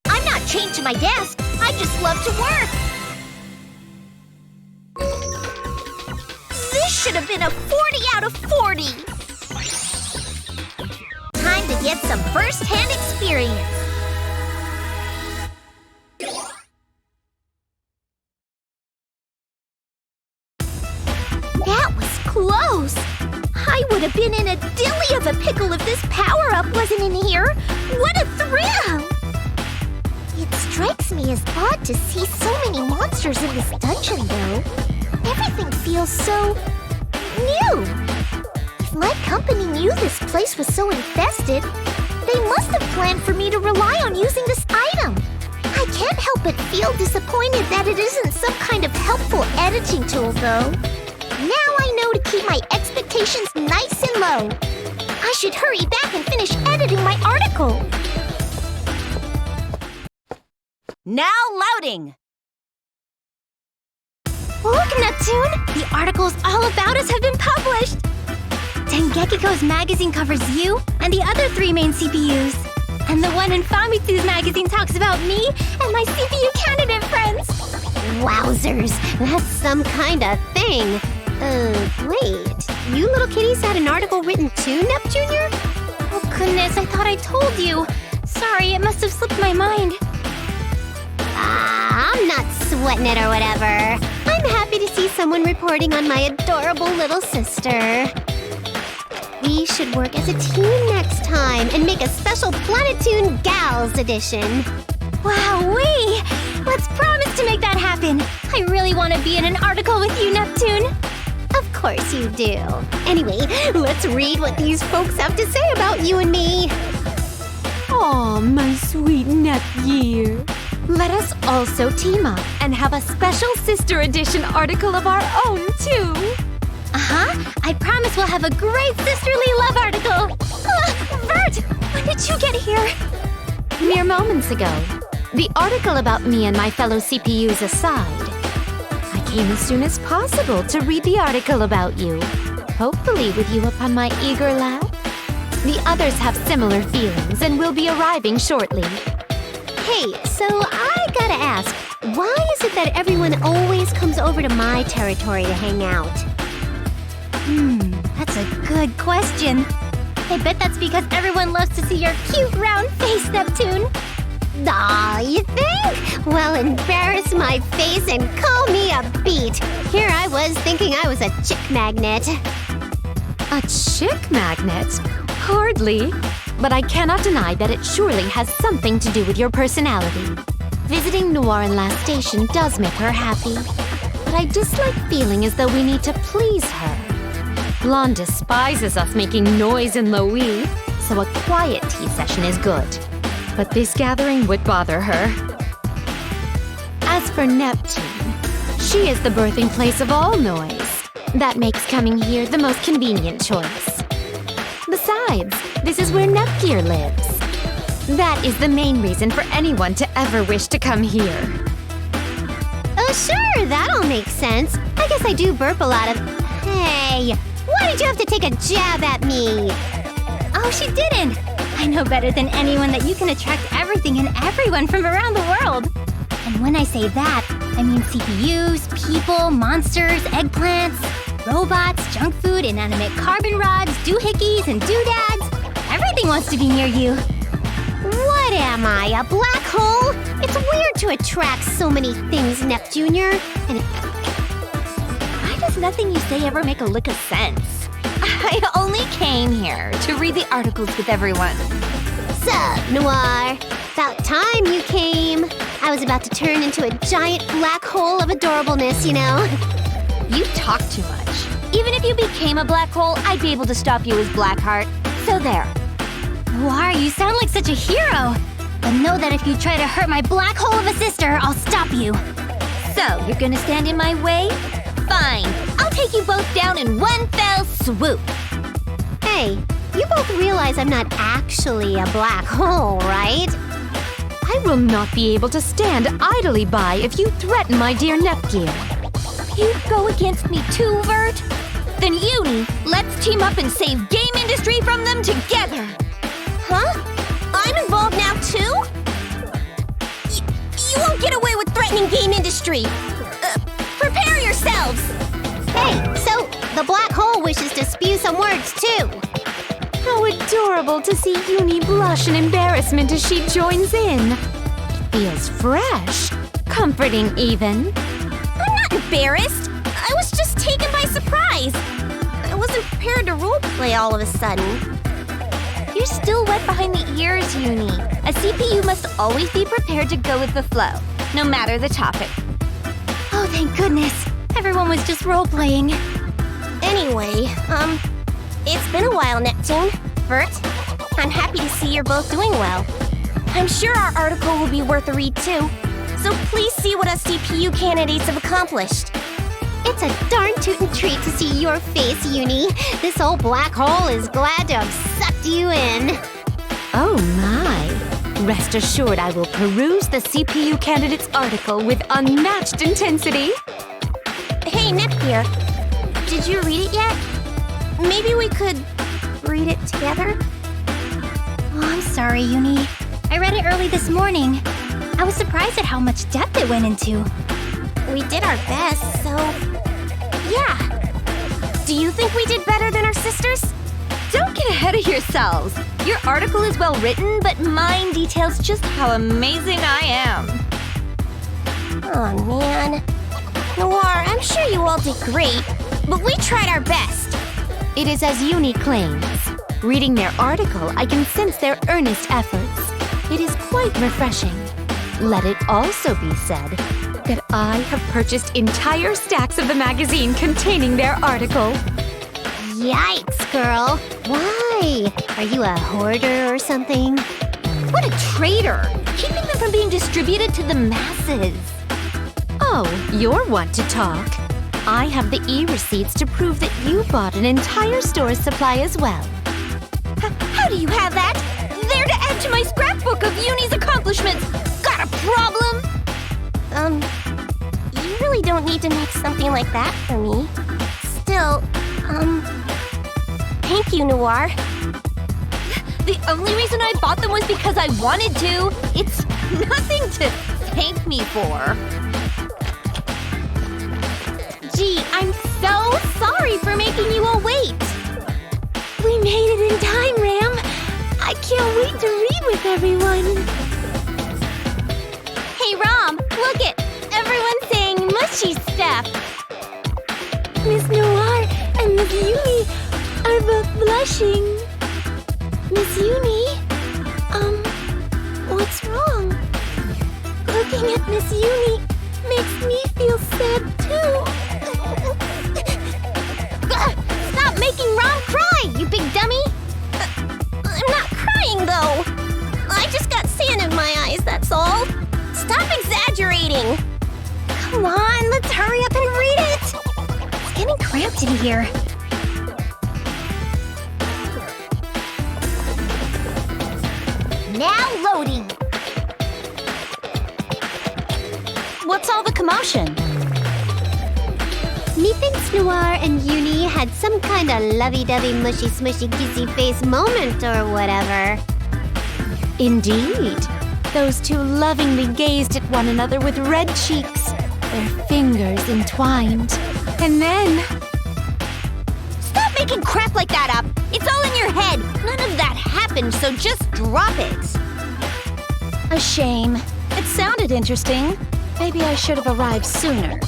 I'm not chained to my desk. I just love to work. This should have been a 40 out of 40. Time to get some first-hand experience. That was close. I would have been in a dilly of a pickle if this power-up wasn't in here. What a thrill! It strikes me as odd to see so many monsters in this dungeon, though. Everything feels so new. If my company knew this place was so infested, they must have planned for me to rely on using this item. I can't help but feel disappointed that it isn't some kind of helpful editing tool, though. Now I know to keep my expectations nice and low. I should hurry back and finish editing my article. Now loading! Look, Neptune! The articles all about us have been published! Dengekiko's magazine covers you and the other 3 main CPUs. And the one in Famitsu's magazine talks about me and my CPU candidate friends. Wowzers, that's some kind of thing. Wait. You little kitties had an article written too, Neptunior? Oh goodness, I thought I told you. Sorry, it must have slipped my mind. I'm not sweating it or whatever. I'm happy to see someone reporting on my adorable little sister. We should work as a team next time and make a special Planetoon Gals edition. Wowee! Let's promise to make that happen. I really want to be in an article with you, Neptune. Of course you do. Anyway, let's read what these folks have to say about you and me. Aw, my sweet Nepgear. Let us also team up and have a special sister edition article of our own, too. I promise we'll have a great sisterly love article. Vert, when did you get here? Mere moments ago. The article about me and my fellow CPUs aside, I came as soon as possible to read the article about you. Hopefully with you upon my eager lap. The others have similar feelings and will be arriving shortly. Hey, so I gotta ask, why is it that everyone always comes over to my territory to hang out? That's a good question. I bet that's because everyone loves to see your cute round face, Neptune. Aw, you think? Well, embarrass my face and call me a beat. Here I was thinking I was a chick magnet. A chick magnet? Hardly. But I cannot deny that it surely has something to do with your personality. Visiting Noir in Last Station does make her happy. But I dislike feeling as though we need to please her. Blonde despises us making noise in Loe, so a quiet tea session is good. But this gathering would bother her. As for Neptune, she is the birthing place of all noise. That makes coming here the most convenient choice. Besides, this is where Nepgear lives. That is the main reason for anyone to ever wish to come here. Oh, sure, that all makes sense. I guess I do burp a lot of... Hey, why did you have to take a jab at me? Oh, she didn't. I know better than anyone that you can attract everything and everyone from around the world. And when I say that, I mean CPUs, people, monsters, eggplants, robots, junk food, inanimate carbon rods, doohickeys, and doodads. Everything wants to be near you. What am I, a black hole? It's weird to attract so many things, Neptunior. And Why does nothing you say ever make a lick of sense? I only came here to read the articles with everyone. Sup, Noir? About time you came. I was about to turn into a giant black hole of adorableness, you know. You talk too much. Even if you became a black hole, I'd be able to stop you as Blackheart. So there. Noir, you sound like such a hero. But know that if you try to hurt my black hole of a sister, I'll stop you. So, you're gonna stand in my way? Fine. I'll take you both down in one fell swoop. Hey, you both realize I'm not actually a black hole, right? I will not be able to stand idly by if you threaten my dear Nepgear. You'd go against me too, Vert? Then you Uni. Let's team up and save game industry from them together. Huh? I'm involved now too? You won't get away with threatening game industry. Prepare yourselves. Hey, so the black hole wishes to spew some words too. How adorable to see Uni blush in embarrassment as she joins in. Feels fresh, comforting even. I'm not embarrassed. I was just taken by surprise. I wasn't prepared to roleplay all of a sudden. You're still wet behind the ears, Uni. A CPU must always be prepared to go with the flow, no matter the topic. Oh, thank goodness. Everyone was just role-playing. Anyway, it's been a while, Neptune. Vert, I'm happy to see you're both doing well. I'm sure our article will be worth a read too. So please see what us CPU candidates have accomplished. It's a darn tootin' treat to see your face, Uni. This old black hole is glad to have sucked you in. Oh my. Rest assured I will peruse the CPU candidate's article with unmatched intensity. Hey, Nepgear, did you read it yet? Maybe we could read it together? Oh, I'm sorry, Uni. I read it early this morning. I was surprised at how much depth it went into. We did our best, so... yeah. Do you think we did better than our sisters? Don't get ahead of yourselves. Your article is well written, but mine details just how amazing I am. Oh, man. Noir, I'm sure you all did great, but we tried our best. It is as Uni claims. Reading their article, I can sense their earnest efforts. It is quite refreshing. Let it also be said that I have purchased entire stacks of the magazine containing their article. Yikes, girl. Why? Are you a hoarder or something? What a traitor! Keeping them from being distributed to the masses. Oh, you're one to talk. I have the e-receipts to prove that you bought an entire store's supply as well. How do you have that? There to add to my scrapbook of Uni's accomplishments. Got a problem? You really don't need to make something like that for me. Still, thank you, Noir. The only reason I bought them was because I wanted to. It's nothing to thank me for. Gee, I'm so sorry for making you all wait. We made it in time, Ram. I can't wait to read with everyone. Hey, Rom, look it. Everyone's saying mushy stuff. Miss Noir and Miss Uni are both blushing. Miss Uni, what's wrong? Looking at Miss Uni makes me feel sad too. Stop making Rom cry, you big dummy! I'm not crying, though. I just got sand in my eyes, that's all. Stop exaggerating. Come on, let's hurry up and read it. It's getting cramped in here. Now loading. What's all the commotion? Methinks Noir and Uni had some kind of lovey-dovey, mushy-smushy, kissy-face moment or whatever. Indeed. Those two lovingly gazed at one another with red cheeks, their fingers entwined. And then... Stop making crap like that up! It's all in your head! None of that happened, so just drop it! A shame. It sounded interesting. Maybe I should have arrived sooner.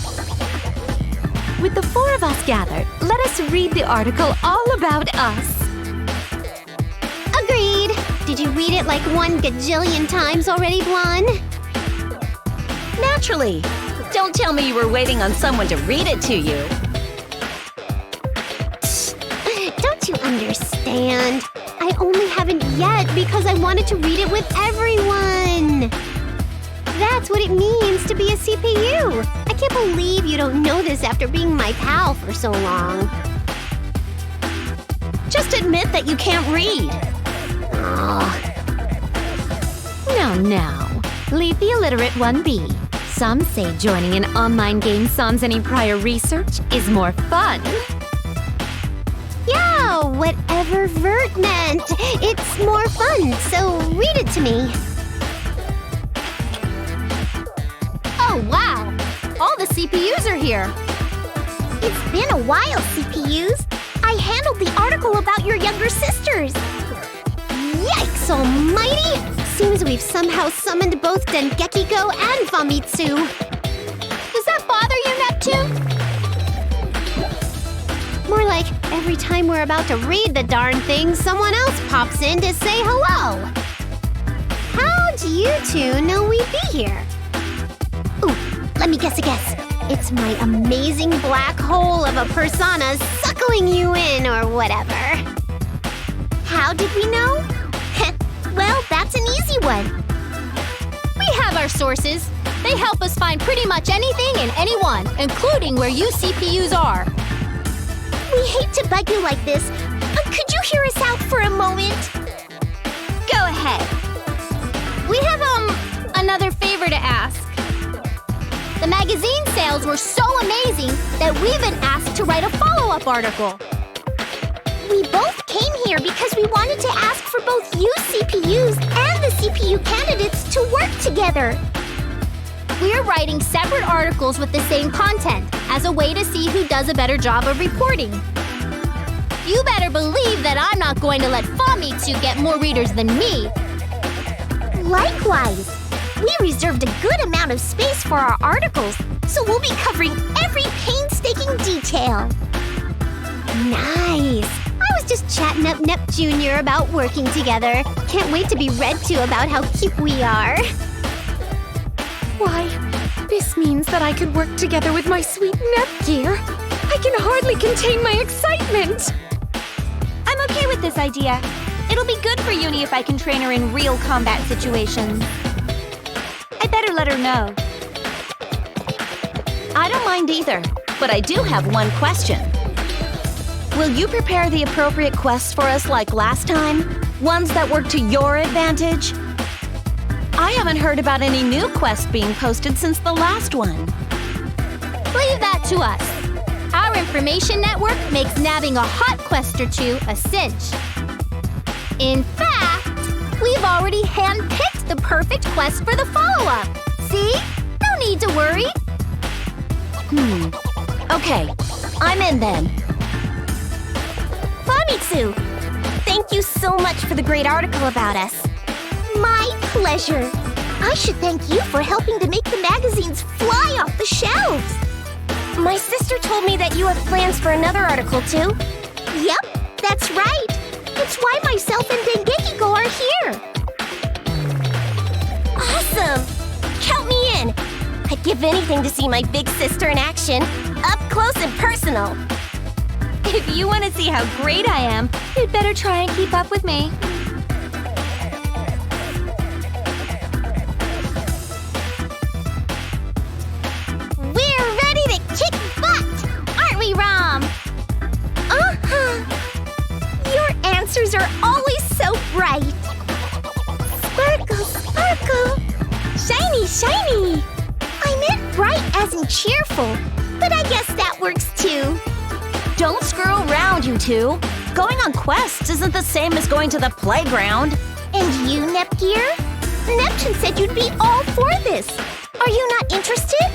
With the four of us gathered, let us read the article all about us. Agreed. Did you read it like 1 gajillion times already, Blonde? Naturally. Don't tell me you were waiting on someone to read it to you. Don't you understand? I only haven't yet because I wanted to read it with everyone. That's what it means to be a CPU. I can't believe you don't know this after being my pal for so long. Just admit that you can't read. Now. Leave the illiterate one be. Some say joining an online game sans any prior research is more fun. whatever Vert meant. It's more fun, so read it to me. Oh, wow! All the CPUs are here. It's been a while, CPUs. I handled the article about your younger sisters. Yikes almighty! Seems we've somehow summoned both Dengeki-go and Famitsu. Does that bother you, Neptune? More like every time we're about to read the darn thing, someone else pops in to say hello. How'd you two know we'd be here? Ooh, let me guess a guess. It's my amazing black hole of a persona suckling you in or whatever. How did we know? Well, that's an easy one. We have our sources. They help us find pretty much anything and anyone, including where you CPUs are. We hate to bug you like this, but could you hear us out for a moment? Go ahead. We have, another favor to ask. The magazine sales were so amazing that we've been asked to write a follow-up article. We both came here because we wanted to ask for both you CPUs and the CPU candidates to work together. We're writing separate articles with the same content as a way to see who does a better job of reporting. You better believe that I'm not going to let Famitsu get more readers than me. Likewise. We reserved a good amount of space for our articles, so we'll be covering every painstaking detail. Nice! I was just chatting up Nep Jr. about working together. Can't wait to be read to about how cute we are. Why, this means that I could work together with my sweet Nepgear. I can hardly contain my excitement. I'm okay with this idea. It'll be good for Uni if I can train her in real combat situations. I better let her know. I don't mind either, but I do have one question. Will you prepare the appropriate quests for us like last time? Ones that work to your advantage? I haven't heard about any new quests being posted since the last one. Leave that to us. Our information network makes nabbing a hot quest or two a cinch. In fact, we've already handpicked the perfect quest for the follow-up. See? No need to worry. Okay, I'm in then. Famitsu, thank you so much for the great article about us. My pleasure. I should thank you for helping to make the magazines fly off the shelves. My sister told me that you have plans for another article too. Yep, that's right. It's why myself and Dengeki-go are here. Awesome! Count me in. I'd give anything to see my big sister in action, up close and personal. If you want to see how great I am, you'd better try and keep up with me. We're ready to kick butt! Aren't we, Rom? Your answers are always so bright. Sparkle, sparkle. Shiny, shiny. I meant bright as in cheerful, but I guess that works too. Don't screw around, you two. Going on quests isn't the same as going to the playground. And you, Nepgear? Neptune said you'd be all for this. Are you not interested?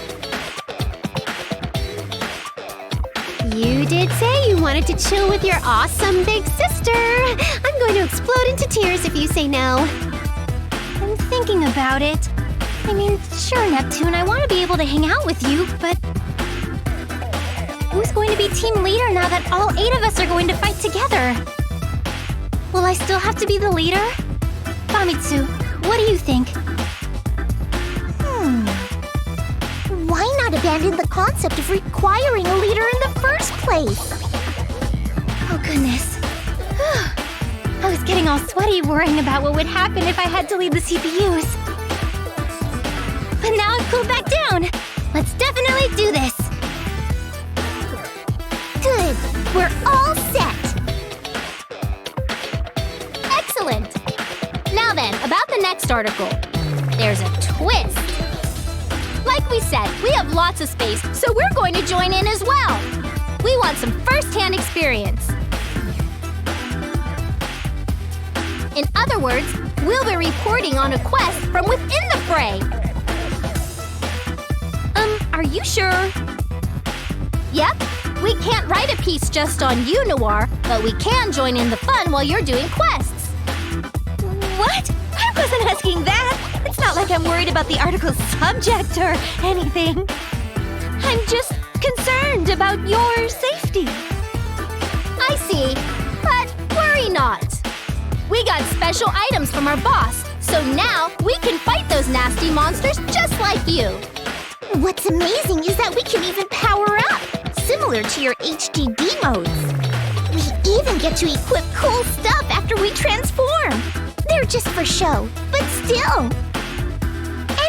You did say you wanted to chill with your awesome big sister. I'm going to explode into tears if you say no. I'm thinking about it. I mean, sure, Neptune, I want to be able to hang out with you, but who's going to be team leader now that all 8 of us are going to fight together? Will I still have to be the leader? Famitsu, what do you think? Why not abandon the concept of requiring a leader in the first place? Oh, goodness. I was getting all sweaty worrying about what would happen if I had to lead the CPUs. But now I've cooled back down. Let's definitely do this. Good. We're all set. Excellent. Now then, about the next article. There's a twist. Like we said, we have lots of space, so we're going to join in as well. We want some first-hand experience. In other words, we'll be reporting on a quest from within the fray. Are you sure? Yep. We can't write a piece just on you, Noir, but we can join in the fun while you're doing quests. What? I wasn't asking that. It's not like I'm worried about the article's subject or anything. I'm just concerned about your safety. I see, but worry not. We got special items from our boss, so now we can fight those nasty monsters just like you. What's amazing is that we can even power up, similar to your HDD modes. We even get to equip cool stuff after we transform. They're just for show, but still.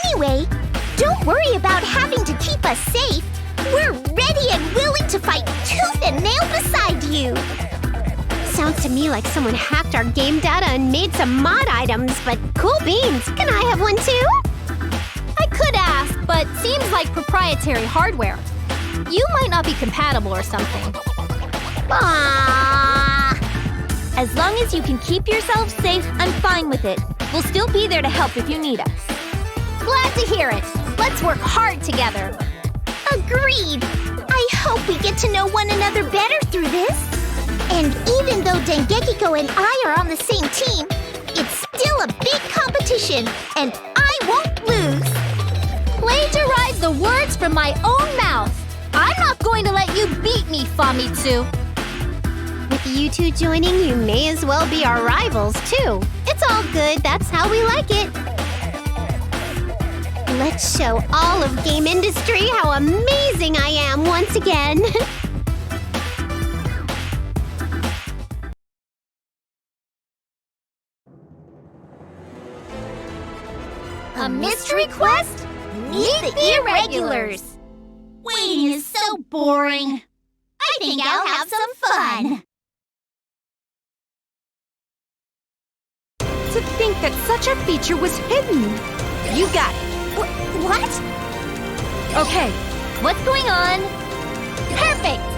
Anyway, don't worry about having to keep us safe. We're ready and willing to fight tooth and nail beside you. Sounds to me like someone hacked our game data and made some mod items, but cool beans. Can I have one too? I could ask, but seems like proprietary hardware. You might not be compatible or something. Ah. As long as you can keep yourself safe, I'm fine with it. We'll still be there to help if you need us. Glad to hear it. Let's work hard together. Agreed. I hope we get to know one another better through this. And even though Dengekiko and I are on the same team, it's still a big competition, and I won't lose. Plagiarize the words from my own mouth. I'm not going to let you beat me, Famitsu. With you two joining, you may as well be our rivals, too. It's all good. That's how we like it. Let's show all of game industry how amazing I am once again. A mystery quest? Meet the Irregulars. Waiting is so boring. I think I'll have some fun. To think that such a feature was hidden. You got it. What? Okay, What's going on? Perfect!